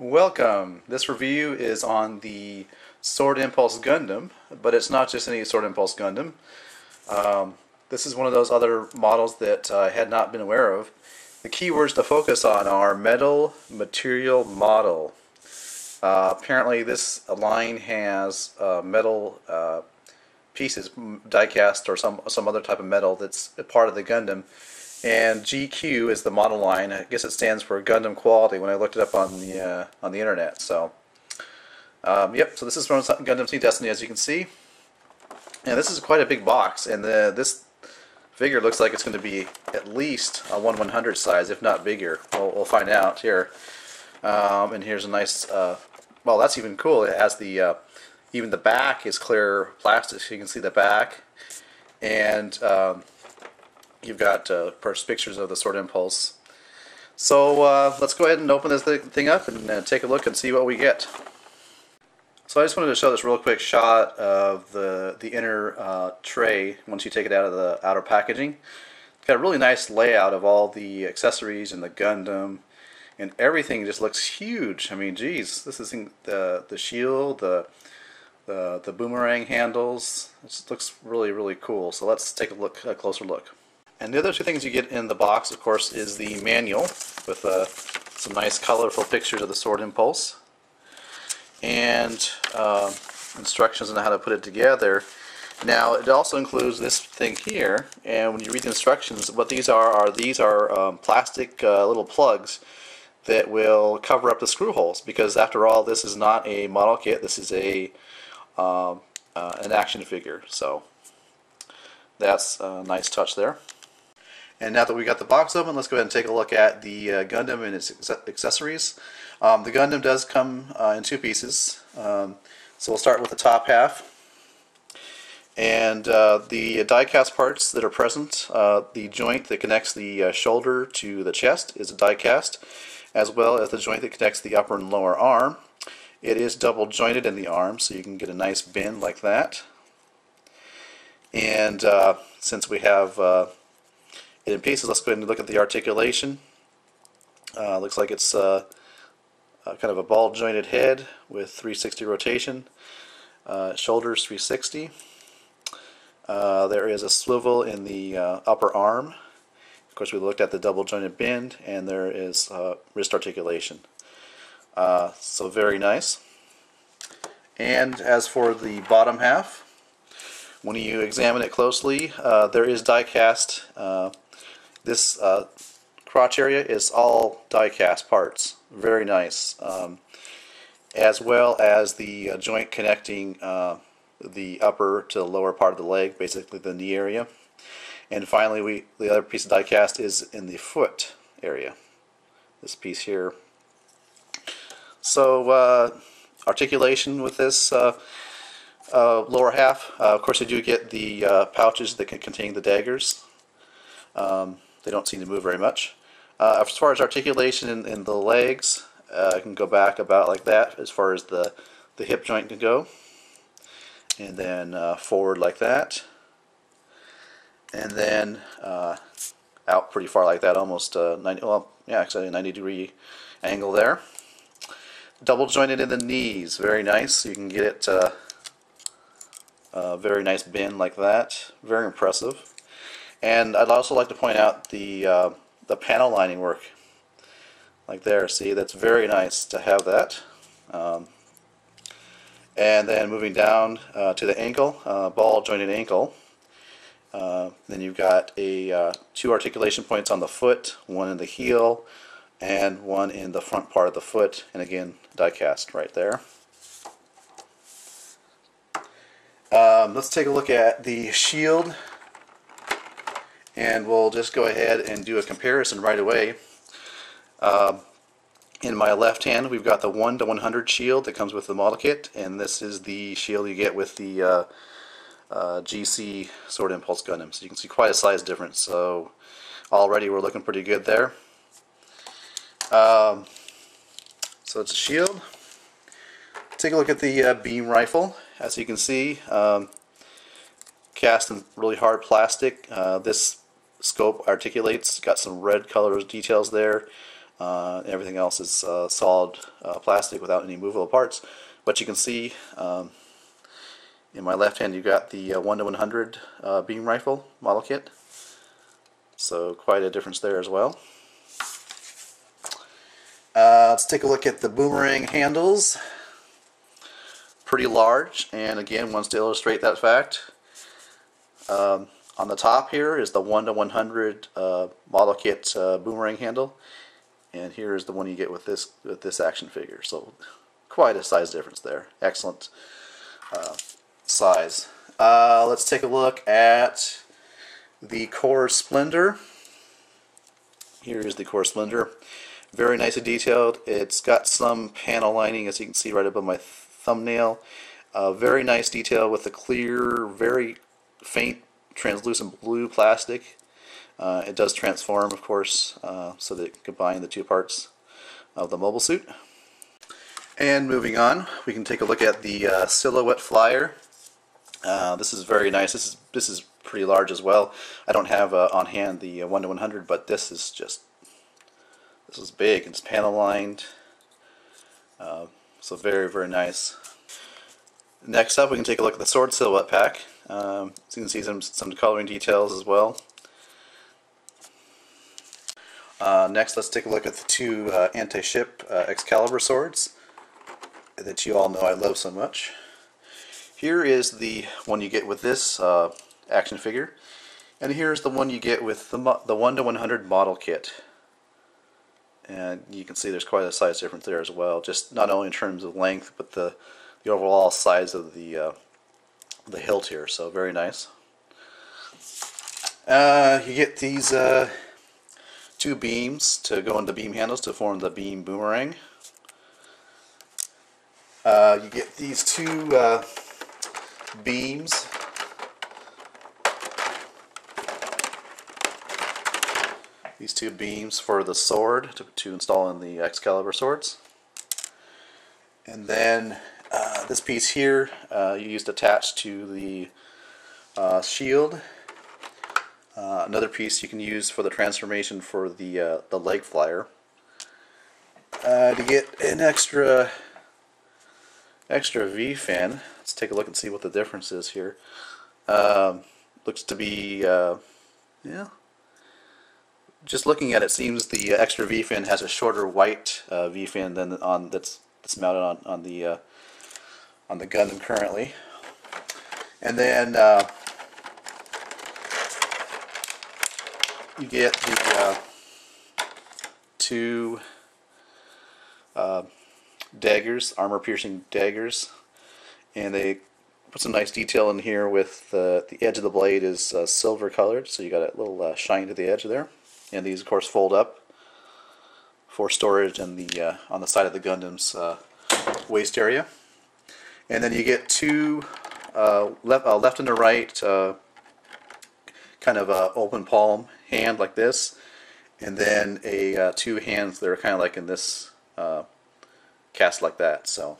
Welcome! This review is on the Sword Impulse Gundam, but it's not just any Sword Impulse Gundam. This is one of those other models that I had not been aware of. The keywords to focus on are metal, material, model. Apparently this line has metal pieces, die-cast or some other type of metal that's a part of the Gundam. And GQ is the model line. I guess it stands for Gundam Quality when I looked it up on the internet. So, yep. So this is from Gundam Seed Destiny, as you can see, and this is quite a big box. And this figure looks like it's going to be at least a 1/100 size, if not bigger. We'll find out here. And here's a nice. Well, that's even cool. It has the even the back is clear plastic, so you can see the back, and you've got first pictures of the Sword Impulse. So let's go ahead and open this thing up and take a look and see what we get. So I just wanted to show this real quick shot of the inner tray once you take it out of the outer packaging. It's got a really nice layout of all the accessories and the Gundam, and everything just looks huge. I mean, geez, this is the shield, the boomerang handles. It just looks really cool. So let's take a closer look. And the other two things you get in the box, of course, is the manual with some nice colorful pictures of the Sword Impulse and instructions on how to put it together. Now, it also includes this thing here, and when you read the instructions, what these are plastic little plugs that will cover up the screw holes, because after all, this is not a model kit. This is an action figure. So that's a nice touch there. And now that we got the box open, let's go ahead and take a look at the Gundam and its accessories. The Gundam does come in two pieces. So we'll start with the top half. And the die-cast parts that are present, the joint that connects the shoulder to the chest is a die-cast, as well as the joint that connects the upper and lower arm. It is double jointed in the arm, so you can get a nice bend like that. And since we have it in pieces, let's go ahead and look at the articulation. Looks like it's kind of a ball jointed head with 360 rotation, shoulders 360. There is a swivel in the upper arm. Of course, we looked at the double jointed bend, and there is wrist articulation. So very nice. And as for the bottom half, when you examine it closely, there is die cast. This crotch area is all die-cast parts. Very nice. As well as the joint connecting the upper to the lower part of the leg, basically the knee area. And finally, the other piece of die-cast is in the foot area. This piece here. So articulation with this lower half. Of course, you do get the pouches that can contain the daggers. They don't seem to move very much. As far as articulation in the legs, I can go back about like that as far as the hip joint can go. And then forward like that. And then out pretty far like that, almost 90, well, yeah, actually a 90-degree angle there. Double jointed in the knees, very nice. You can get it very nice bend like that. Very impressive. And I'd also like to point out the panel lining work, like there. See, that's very nice to have that. And then moving down to the ankle, ball jointed ankle. Then you've got two articulation points on the foot, one in the heel, and one in the front part of the foot. And again, die cast right there. Let's take a look at the shield. And we'll just go ahead and do a comparison right away. In my left hand, we've got the 1/100 shield that comes with the model kit, and this is the shield you get with the GC Sword Impulse Gundam. So you can see quite a size difference. So already we're looking pretty good there. So it's a shield. Take a look at the beam rifle. As you can see, cast in really hard plastic. This scope articulates, got some red color details there. Everything else is solid plastic without any movable parts. But you can see in my left hand you got the 1 to 100 beam rifle model kit. So quite a difference there as well. Let's take a look at the boomerang handles. Pretty large, and again, wants to illustrate that fact. On the top here is the 1 to 100 model kit boomerang handle, and here is the one you get with this action figure. So quite a size difference there. Excellent size. Let's take a look at the core splendor. Here is the core splendor. Very nicely detailed. It's got some panel lining, as you can see right above my thumbnail. Very nice detail with the clear, very faint, translucent blue plastic. It does transform, of course, so that it can combine the two parts of the mobile suit. And moving on, we can take a look at the silhouette flyer. This is very nice. This is pretty large as well. I don't have on hand the 1 to 100, but this is big. It's panel lined, so very, very nice. Next up, we can take a look at the sword silhouette pack. So you can see some coloring details as well. Next, let's take a look at the two anti-ship Excalibur swords that you all know I love so much. Here is the one you get with this action figure, and here's the one you get with the 1 to 100 model kit. And you can see there's quite a size difference there as well, just not only in terms of length, but the overall size of the hilt here. So very nice. You get these two beams to go into beam handles to form the beam boomerang. You get these two beams for the sword to install in the Excalibur swords. And then this piece here you used attached to the shield. Another piece you can use for the transformation for the leg flyer. To get an extra V-fin, let's take a look and see what the difference is here. Looks to be, yeah. Just looking at it, seems the extra V-fin has a shorter white V-fin than that's mounted on the Gundam currently. And then you get the two daggers, armor-piercing daggers, and they put some nice detail in here with the edge of the blade is silver colored, so you got a little shine to the edge there. And these, of course, fold up for storage on the side of the Gundam's waist area. And then you get two left and a right kind of open palm hand like this, and then two hands that are kind of like in this cast like that. So